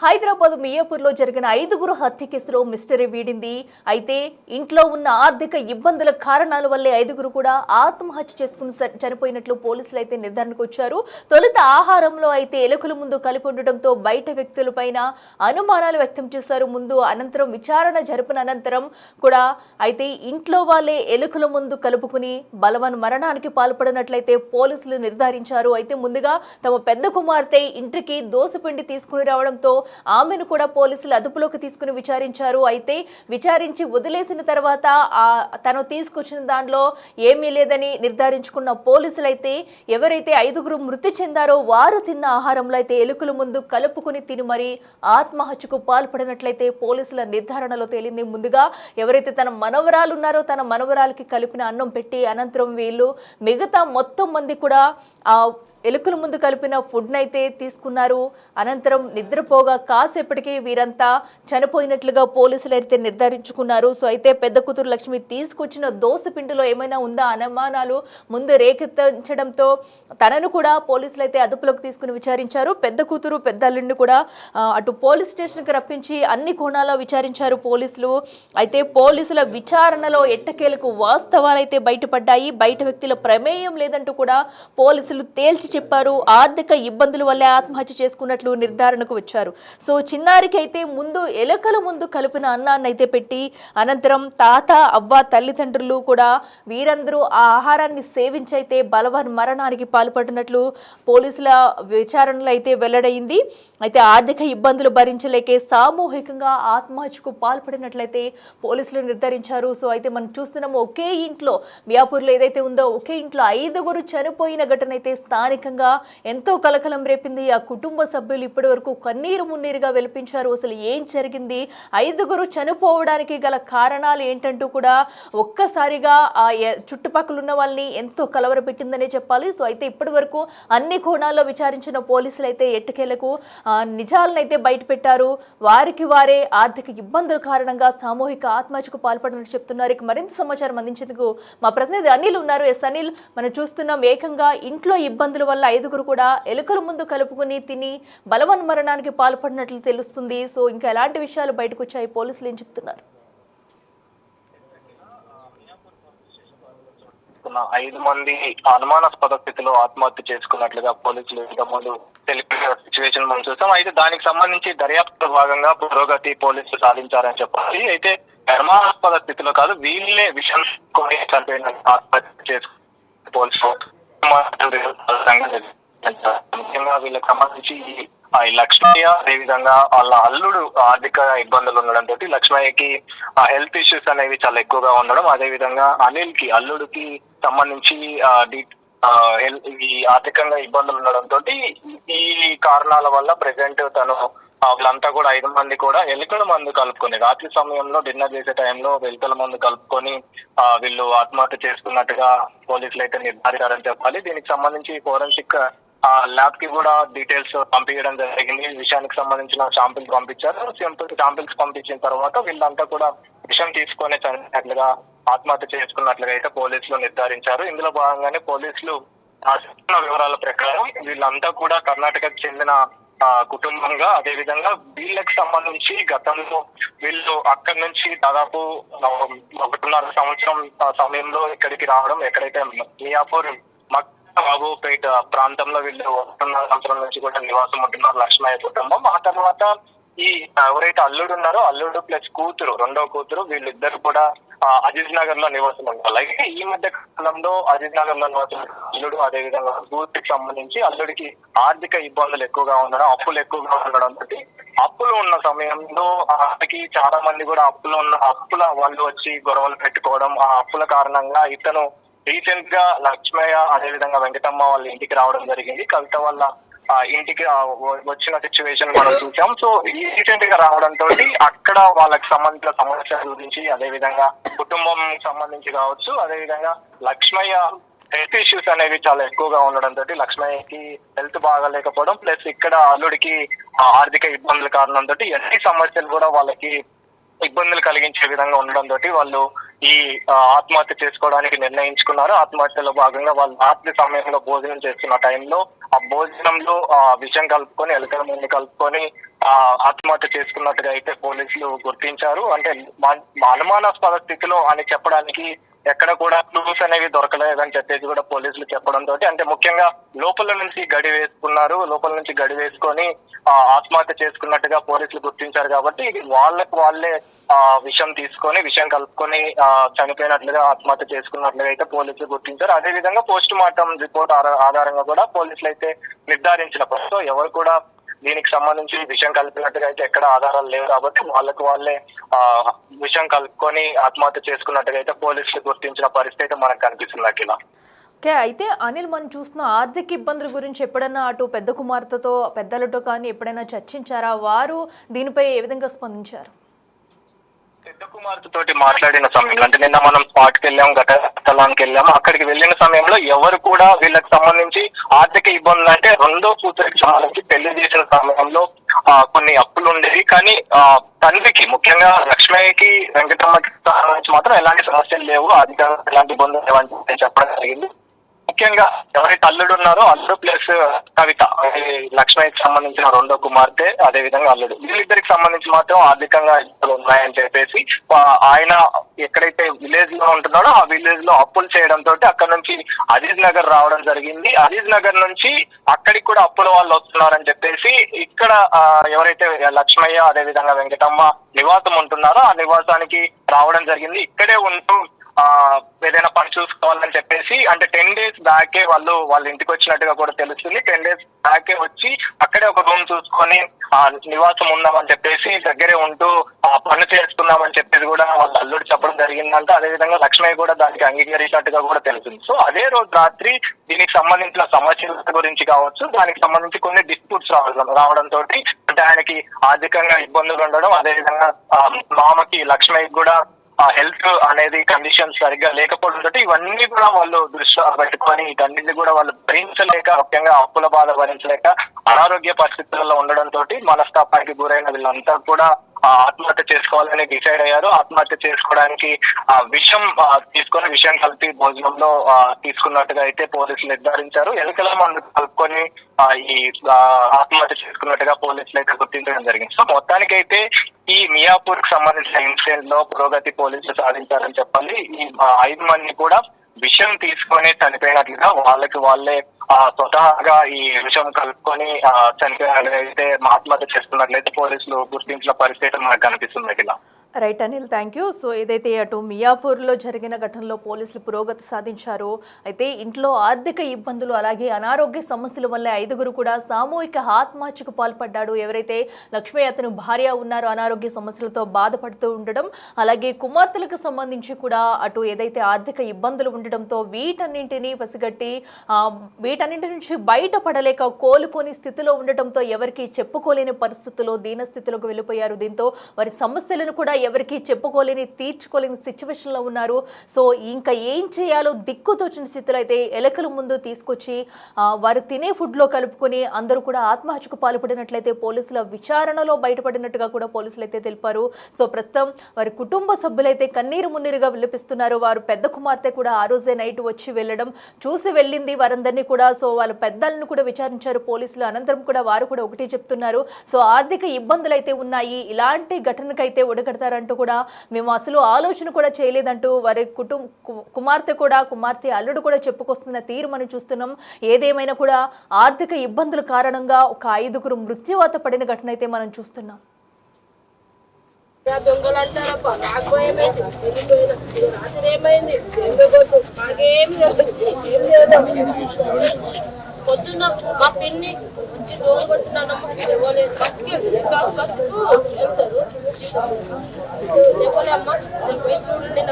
హైదరాబాద్ మియాపూర్లో జరిగిన 5గురు హత్య కేసులో మిస్టరీ వీడింది. అయితే ఇంట్లో ఉన్న ఆర్థిక ఇబ్బందుల కారణాల వల్లే 5గురు కూడా ఆత్మహత్య చేసుకుని చనిపోయినట్లు పోలీసులు అయితే నిర్ధారణకు వచ్చారు. తొలుత ఆహారంలో అయితే ఎలుకల ముందు కలిపి ఉండడంతో బయట వ్యక్తులపైన అనుమానాలు వ్యక్తం చేశారు. అనంతరం విచారణ జరిపిన అనంతరం కూడా అయితే ఇంట్లో వాళ్ళే ఎలుకల ముందు కలుపుకుని బలవన్ మరణానికి పాల్పడినట్లయితే పోలీసులు నిర్ధారించారు. అయితే ముందుగా తమ పెద్ద కుమార్తె ఇంటికి దోసపిండి తీసుకుని రావడంతో ఆమెను కూడా పోలీసులు అదుపులోకి తీసుకుని విచారించారు. అయితే విచారించి వదిలేసిన తర్వాత తను తీసుకొచ్చిన దానిలో ఏమీ లేదని నిర్ధారించుకున్న పోలీసులు అయితే ఎవరైతే 5గురు మృతి చెందారో వారు తిన్న ఆహారంలో అయితే ఎలుకల ముందు కలుపుకుని తిని మరి ఆత్మహత్యకు పాల్పడినట్లయితే పోలీసుల నిర్ధారణలో తేలింది. ముందుగా ఎవరైతే తన మనవరాలు ఉన్నారో తన మనవరాలకి కలిపిన అన్నం పెట్టి అనంతరం వీళ్ళు మిగతా మొత్తం మంది కూడా ఎలుకల ముందు కలిపిన ఫుడ్ నైతే తీసుకున్నారు. అనంతరం నిద్రపోగా కాసేపటికి వీరంతా చనిపోయినట్లుగా పోలీసులు అయితే నిర్ధారించుకున్నారు. సో అయితే పెద్ద కూతురు లక్ష్మి తీసుకొచ్చిన దోస పిండిలో ఏమైనా ఉందా అనుమానాలు ముందు రేకెత్తించడంతో తనను కూడా పోలీసులు అయితే అదుపులోకి తీసుకుని విచారించారు. పెద్ద కూతురు పెద్ద అల్లుడిని కూడా అటు పోలీస్ స్టేషన్కి రప్పించి అన్ని కోణాల్లో విచారించారు పోలీసులు. అయితే పోలీసుల విచారణలో ఎట్టకేలకు వాస్తవాలైతే బయటపడ్డాయి. బయట వ్యక్తుల ప్రమేయం లేదంటూ కూడా పోలీసులు తేల్చి చెప్పారు. ఆర్థిక ఇబ్బందుల వల్లే ఆత్మహత్య చేసుకున్నట్లు నిర్ధారణకు వచ్చారు. సో చిన్నారికి అయితే ముందు ఎలుకల ముందు కలిపిన అన్నాన్ని అయితే పెట్టి అనంతరం తాత అవ్వ తల్లిదండ్రులు కూడా వీరందరూ ఆ ఆహారాన్ని సేవించి అయితే బలవన్ మరణానికి పాల్పడినట్లు పోలీసుల విచారణలో అయితే వెల్లడైంది. అయితే ఆర్థిక ఇబ్బందులు భరించలేకే సామూహికంగా ఆత్మహత్యకు పాల్పడినట్లయితే పోలీసులు నిర్ధారించారు. సో అయితే మనం చూస్తున్నాము ఒకే ఇంట్లో మియాపూర్లో ఏదైతే ఉందో ఒకే ఇంట్లో 5గురు చనిపోయిన ఘటన అయితే స్థానికంగా ఎంతో కలకలం రేపింది. ఆ కుటుంబ సభ్యులు ఇప్పటి వరకు కన్నీరు మున్నీరుగా వెలిపించారు. అసలు ఏం జరిగింది, 5గురు చనిపోవడానికి గల కారణాలు ఏంటంటూ కూడా ఒక్కసారిగా ఆ చుట్టుపక్కల ఉన్న వాళ్ళని ఎంతో కలవరపెట్టిందనే చెప్పాలి. సో అయితే ఇప్పటి వరకు అన్ని కోణాల్లో విచారించిన పోలీసులు అయితే ఎట్టకేలకు నిజాలను అయితే బయట పెట్టారు. వారికి వారే ఆర్థిక ఇబ్బందుల కారణంగా సామూహిక ఆత్మహత్యకు పాల్పడినట్టు చెప్తున్నారు. ఇక మరింత సమాచారం అందించేందుకు మా ప్రతినిధి అనిల్ ఉన్నారు. అనిల్, మనం చూస్తున్నాం ఏకంగా ఇంట్లో ఇబ్బందుల వల్ల 5గురు కూడా ఎలుకల ముందు కలుపుకుని తిని బలవన్ మరణానికి పాల్పడినట్లు తెలుస్తుంది. సో ఇంకా ఎలాంటి విషయాలు బయటకు వచ్చాయి, పోలీసులు ఏం చెప్తున్నారు? 5 మంది అనుమానాస్పద స్థితిలో ఆత్మహత్య చేసుకున్నట్లుగా పోలీసులు ఇంతకుముందు తెలిపిన సిచ్యువేషన్ మనం చూస్తాం. అయితే దానికి సంబంధించి దర్యాప్తు భాగంగా పురోగతి పోలీసులు సాధించారని చెప్పాలి. అయితే అనుమానాస్పద స్థితిలో కాదు, వీళ్ళే విషయం చనిపోయిన ఆత్మహత్య చేసుకున్న పోలీసులు ముఖ్యంగా వీళ్ళకి సంబంధించి లక్ష్మయ్య అదేవిధంగా వాళ్ళ అల్లుడు ఆర్థిక ఇబ్బందులు ఉండడంతో లక్ష్మయ్యకి హెల్త్ ఇష్యూస్ అనేవి చాలా ఎక్కువగా ఉండడం, అదేవిధంగా అల్లుడికి సంబంధించి ఈ ఆర్థికంగా ఇబ్బందులు ఉండడంతో ఈ కారణాల వల్ల ప్రెసెంట్ తను వాళ్ళంతా కూడా 5 మంది కూడా ఎలుకల మందు కలుపుకొని రాత్రి సమయంలో డిన్నర్ చేసే టైంలో ఎలుకల మందు కలుపుకొని వీళ్ళు ఆత్మహత్య చేసుకున్నట్టుగా పోలీసులు అయితే నిర్ధారించారని చెప్పాలి. దీనికి సంబంధించి ఫోరెన్సిక్ ల్యాబ్ కి కూడా డీటెయిల్స్ పంపించడం జరిగింది. ఈ విషయానికి సంబంధించిన శాంపిల్స్ పంపించారు. శాంపిల్స్ పంపించిన తర్వాత వీళ్ళంతా కూడా విషయం తీసుకొని చనిపోయినట్లుగా ఆత్మహత్య చేసుకున్నట్లుగా అయితే పోలీసులు నిర్ధారించారు. ఇందులో భాగంగానే పోలీసులు వివరాల ప్రకారం వీళ్ళంతా కూడా కర్ణాటకకు చెందిన కుటుంబంగా, అదేవిధంగా వీళ్ళకి సంబంధించి గతంలో వీళ్ళు అక్కడి నుంచి దాదాపు 1.5 సంవత్సరం సమయంలో ఇక్కడికి రావడం, ఎక్కడైతే మియాపూర్ బాబుపేట ప్రాంతంలో వీళ్ళు 1.5 సంవత్సరం నుంచి కూడా నివాసం ఉంటున్నారు లక్ష్మయ్య కుటుంబం. ఆ తర్వాత ఈ ఎవరైతే అల్లుడు ఉన్నారో అల్లుడు ప్లస్ కూతురు, రెండవ కూతురు, వీళ్ళిద్దరు కూడా అజీజ్ నగర్ లో నివాసం ఉంటారు. అయితే ఈ మధ్య కాలంలో అజీజ్ నగర్ లో నివాసం అల్లుడు అదేవిధంగా కూతురికి సంబంధించి అల్లుడికి ఆర్థిక ఇబ్బందులు ఎక్కువగా ఉండడం, అప్పులు ఎక్కువగా ఉండడం తోటి అప్పులు ఉన్న సమయంలో ఆమెకి చాలా మంది కూడా అప్పుల వాళ్ళు వచ్చి గొడవలు పెట్టుకోవడం, ఆ అప్పుల కారణంగా ఇతను రీసెంట్ గా లక్ష్మయ్య అదేవిధంగా వెంకటమ్మ వాళ్ళ ఇంటికి రావడం జరిగింది. కవిత వాళ్ళ ఇంటికి వచ్చిన సిచ్యువేషన్ మనం చూసాం. సో రీసెంట్ గా రావడంతో అక్కడ వాళ్ళకి సంబంధించిన సమస్యల గురించి, అదేవిధంగా కుటుంబం సంబంధించి కావచ్చు, అదేవిధంగా లక్ష్మయ్య హెల్త్ ఇష్యూస్ అనేవి చాలా ఎక్కువగా ఉండడంతో లక్ష్మయ్యకి హెల్త్ బాగాలేకపోవడం ప్లస్ ఇక్కడ అల్లుడికి ఆర్థిక ఇబ్బందుల కారణంతో అన్ని సమస్యలు కూడా వాళ్ళకి ఇబ్బందులు కలిగించే విధంగా ఉండడంతో వాళ్ళు ఈ ఆత్మహత్య చేసుకోవడానికి నిర్ణయించుకున్నారు. ఆత్మహత్యలో భాగంగా వాళ్ళు రాత్రి సమయంలో భోజనం చేస్తున్న టైంలో ఆ భోజనంలో విషం కలుపుకొని ఎలుకల మందు కలుపుకొని ఆత్మహత్య చేసుకున్నట్టుగా అయితే పోలీసులు గుర్తించారు. అంటే అనుమానాస్పద స్థితిలో అని చెప్పడానికి ఎక్కడ కూడా క్లూస్ అనేవి దొరకలేదని చెప్పేసి కూడా పోలీసులు చెప్పడంతో, అంటే ముఖ్యంగా లోపల నుంచి గడి వేసుకొని ఆత్మహత్య చేసుకున్నట్టుగా పోలీసులు గుర్తించారు. కాబట్టి వాళ్ళే విషం కలుపుకొని చనిపోయినట్లుగా ఆత్మహత్య చేసుకున్నట్లుగా అయితే పోలీసులు గుర్తించారు. అదే విధంగా పోస్ట్ మార్టం రిపోర్ట్ ఆధారంగా కూడా పోలీసులు అయితే నిర్ధారించినప్పుడు, సో ఎవరు కూడా దీనికి సంబంధించి విషయం కలిపినట్టుగా అయితే ఎక్కడ ఆధారాలు లేవు. కాబట్టి వాళ్ళే విషయం కలుపుకొని ఆత్మహత్య చేసుకున్నట్టుగా అయితే పోలీసులు గుర్తించిన పరిస్థితి మనకు కనిపిస్తుంది అఖిల. ఓకే, అయితే అనిల్, మనం చూస్తున్న ఆర్థిక ఇబ్బందుల గురించి ఎప్పుడైనా అటు పెద్ద కుమార్తెతో పెద్దలతో కానీ ఎప్పుడైనా చర్చించారా? వారు దీనిపై ఏ విధంగా స్పందించారు? పెద్ద కుమార్తె తోటి మాట్లాడిన సమయంలో, అంటే నిన్న మనం స్పాట్కి వెళ్ళాము, ఘటస్థలానికి వెళ్ళాము. అక్కడికి వెళ్ళిన సమయంలో ఎవరు కూడా వీళ్ళకి సంబంధించి ఆర్థిక ఇబ్బందులు, అంటే రెండో కూతురికి సంబంధించి పెళ్లి చేసిన సమయంలో కొన్ని అప్పులు ఉండేవి. కానీ తండ్రికి, ముఖ్యంగా లక్ష్మయ్యకి, వెంకటమ్మకి సంబంధించి మాత్రం ఎలాంటి సమస్యలు లేవు, అధికారులు ఎలాంటి ఇబ్బందులు లేవని చెప్పడం జరిగింది. ముఖ్యంగా ఎవరైతే అల్లుడు ఉన్నారో, అల్లుడు ప్లస్ కవిత, లక్ష్మయ్యకి సంబంధించిన రెండో కుమార్తె, అదే విధంగా అల్లుడు, వీళ్ళిద్దరికి సంబంధించి మాత్రం ఆర్థికంగా ఇబ్బందులు ఉన్నాయని చెప్పేసి ఆయన ఎక్కడైతే విలేజ్ లో ఉంటున్నాడో ఆ విలేజ్ లో అప్పులు చేయడంతో అక్కడ నుంచి అజీజ్ నగర్ రావడం జరిగింది. అజీజ్ నగర్ నుంచి అక్కడికి కూడా అప్పుల వాళ్ళు వస్తున్నారని చెప్పేసి ఇక్కడ ఎవరైతే లక్ష్మయ్య అదే విధంగా వెంకటమ్మ నివాసం ఉంటున్నారో ఆ నివాసానికి రావడం జరిగింది. ఇక్కడే ఉంటూ ఏదైనా పని చూసుకోవాలని చెప్పేసి, అంటే 10 days బ్యాకే వాళ్ళ ఇంటికి వచ్చినట్టుగా కూడా తెలుస్తుంది. 10 days బ్యాకే వచ్చి అక్కడే ఒక రూమ్ చూసుకొని నివాసం ఉందామని చెప్పేసి దగ్గరే ఉంటూ పని చేసుకుందామని చెప్పేసి కూడా వాళ్ళ అల్లుడు చెప్పడం జరిగిందంట. అదే విధంగా లక్ష్మయ్య కూడా దానికి అంగీకరించినట్టుగా కూడా తెలుస్తుంది. సో అదే రోజు రాత్రి దీనికి సంబంధించిన సమస్యల గురించి కావచ్చు, దానికి సంబంధించి కొన్ని డిస్ప్యూట్స్ రావడంతో, అంటే ఆయనకి ఆర్థికంగా ఇబ్బందులు ఉండడం, అదే విధంగా మామకి లక్ష్మయ్యకి కూడా హెల్త్ అనేది కండిషన్ సరిగ్గా లేకపోవడంతో ఇవన్నీ కూడా వాళ్ళు దృష్టిలో పెట్టుకొని వీటన్నింటినీ కూడా వాళ్ళు భరించలేక, ముఖ్యంగా అప్పుల బాధ భరించలేక అనారోగ్య పరిస్థితుల్లో ఉండడంతో మనస్తాపానికి గురైన వీళ్ళంతా కూడా ఆత్మహత్య చేసుకోవాలని డిసైడ్ అయ్యారు. ఆత్మహత్య చేసుకోవడానికి విషం కలిపి భోజనంలో తీసుకున్నట్టుగా అయితే పోలీసులు నిర్ధారించారు. ఎలుకల మందు కలుపుకొని ఈ ఆత్మహత్య చేసుకున్నట్టుగా పోలీసులు అయితే గుర్తించడం జరిగింది. సో మొత్తానికైతే ఈ మియాపూర్ కి సంబంధించిన ఇన్సిడెంట్ లో పురోగతి పోలీసులు సాధించారని చెప్పాలి. ఈ 5 మంది కూడా విషం తీసుకొని చనిపోయినట్లుగా వాళ్ళే స్వతహాగా ఈ విషయం కలుపుకొని చనిపోయినట్లయితే ఆత్మహత్య చేసుకున్నట్లయితే పోలీసులు గుర్తించిన పరిస్థితి మనకు కనిపిస్తుంది ఇలా. Right Anil, thank you. So ఏదైతే అటు మియాపూర్లో జరిగిన ఘటనలో పోలీసులు పురోగతి సాధించారో, అయితే ఇంట్లో ఆర్థిక ఇబ్బందులు అలాగే అనారోగ్య సమస్యల వల్ల 5గురు కూడా సామూహిక ఆత్మహత్యకు పాల్పడ్డాడు. ఎవరైతే లక్ష్మయ్య అతను భార్య ఉన్నారో అనారోగ్య సమస్యలతో బాధపడుతూ ఉండడం, అలాగే కుమార్తెలకు సంబంధించి కూడా అటు ఏదైతే ఆర్థిక ఇబ్బందులు ఉండడంతో వీటన్నింటినీ పసిగట్టి వీటన్నింటి నుంచి బయటపడలేక కోలుకొని స్థితిలో ఉండటంతో ఎవరికి చెప్పుకోలేని పరిస్థితుల్లో దీనస్థితిలోకి వెళ్ళిపోయారు. దీంతో వారి సమస్యలను కూడా ఎవరికి చెప్పుకోలేని తీర్చుకోలేని సిచ్యువేషన్లో ఉన్నారు. సో ఇంకా ఏం చేయాలో దిక్కుతోచిన స్థితిలో అయితే ఎలకల ముందు తీసుకొచ్చి వారు తినే ఫుడ్లో కలుపుకొని అందరూ కూడా ఆత్మహత్యకు పాల్పడినట్లయితే పోలీసుల విచారణలో బయటపడినట్టుగా కూడా పోలీసులు అయితే తెలిపారు. సో ప్రస్తుతం వారి కుటుంబ సభ్యులైతే కన్నీరు మున్నీరుగా విలపిస్తున్నారు. వారు పెద్ద కుమార్తె కూడా ఆ రోజే నైట్ వచ్చి వెళ్ళడం చూసి వెళ్ళింది వారందరినీ కూడా. సో వాళ్ళ పెద్దలను కూడా విచారించారు పోలీసులు. అనంతరం కూడా వారు కూడా ఒకటి చెప్తున్నారు, సో ఆర్థిక ఇబ్బందులు అయితే ఉన్నాయి, ఇలాంటి ఘటనకైతే ఒడగడతారంటూ కూడా మేము అసలు ఆలోచన కూడా చేయలేదంటూ వారి కుమార్తె అల్లుడు కూడా చెప్పుకొస్తున్న తీరు మనం చూస్తున్నాం. ఏదేమైనా కూడా ఆర్థిక ఇబ్బందుల కారణంగా ఒక 5గురు మృత్యువాత పడిన ఘటన అయితే మనం చూస్తున్నాం. దొంగలు అంటారప్ప, నాకు భయం వేసి వెళ్ళిపోయిన రాత్రి ఏమైంది దొంగపోతు మాకేమి పొద్దున్న మా పిన్ని వచ్చి డోర్ కొట్టినానమ్మా, ఇవ్వలేదు. బస్కి వెళ్తుంది, బస్సుకు వెళ్తారు, ఇవ్వలే అమ్మ, పోయి చూడండి.